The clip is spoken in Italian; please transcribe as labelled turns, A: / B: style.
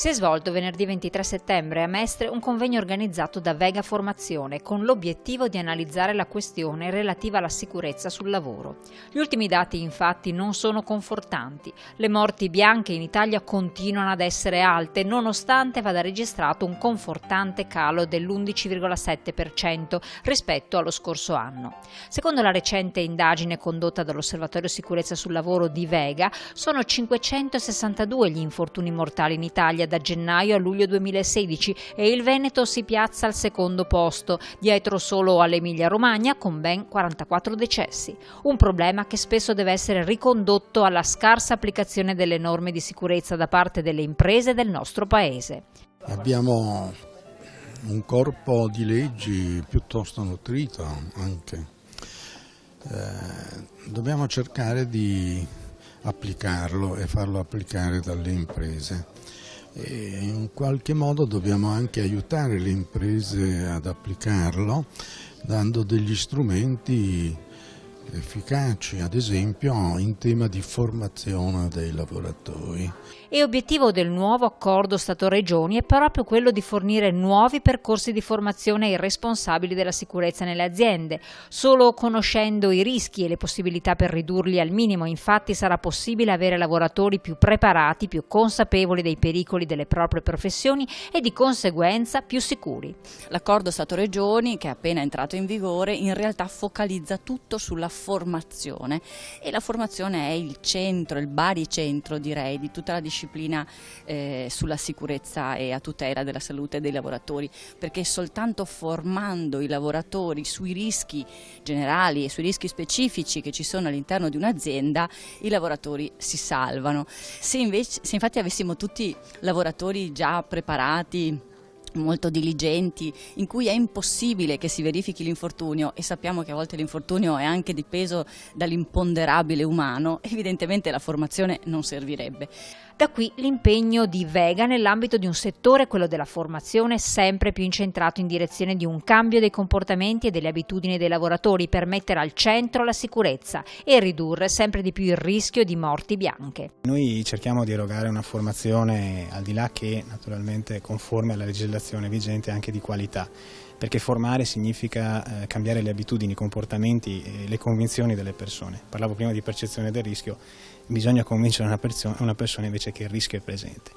A: Si è svolto venerdì 23 settembre a Mestre un convegno organizzato da Vega Formazione con l'obiettivo di analizzare la questione relativa alla sicurezza sul lavoro. Gli ultimi dati infatti non sono confortanti. Le morti bianche in Italia continuano ad essere alte nonostante vada registrato un confortante calo dell'11,7% rispetto allo scorso anno. Secondo la recente indagine condotta dall'Osservatorio Sicurezza sul Lavoro di Vega, sono 562 gli infortuni mortali in Italia da gennaio a luglio 2016 e il Veneto si piazza al secondo posto, dietro solo all'Emilia-Romagna con ben 44 decessi. Un problema che spesso deve essere ricondotto alla scarsa applicazione delle norme di sicurezza da parte delle imprese del nostro Paese.
B: Abbiamo un corpo di leggi piuttosto nutrito anche. Dobbiamo cercare di applicarlo e farlo applicare dalle imprese. E in qualche modo dobbiamo anche aiutare le imprese ad applicarlo dando degli strumenti efficaci, ad esempio in tema di formazione dei lavoratori.
A: E obiettivo del nuovo accordo Stato-Regioni è proprio quello di fornire nuovi percorsi di formazione ai responsabili della sicurezza nelle aziende. Solo conoscendo i rischi e le possibilità per ridurli al minimo, infatti, sarà possibile avere lavoratori più preparati, più consapevoli dei pericoli delle proprie professioni e di conseguenza più sicuri.
C: L'accordo Stato-Regioni, che è appena entrato in vigore, in realtà focalizza tutto sulla formazione, e la formazione è il centro, il baricentro direi di tutta la disciplina sulla sicurezza e a tutela della salute dei lavoratori, perché soltanto formando i lavoratori sui rischi generali e sui rischi specifici che ci sono all'interno di un'azienda i lavoratori si salvano. Se infatti avessimo tutti lavoratori già preparati, molto diligenti, in cui è impossibile che si verifichi l'infortunio, e sappiamo che a volte l'infortunio è anche dipeso dall'imponderabile umano, evidentemente la formazione non servirebbe.
A: Da qui l'impegno di Vega nell'ambito di un settore, quello della formazione, sempre più incentrato in direzione di un cambio dei comportamenti e delle abitudini dei lavoratori per mettere al centro la sicurezza e ridurre sempre di più il rischio di morti bianche.
D: Noi cerchiamo di erogare una formazione al di là che naturalmente conforme alla legislazione vigente anche di qualità, perché formare significa cambiare le abitudini, i comportamenti e le convinzioni delle persone. Parlavo prima di percezione del rischio, bisogna convincere una persona invece che il rischio è presente.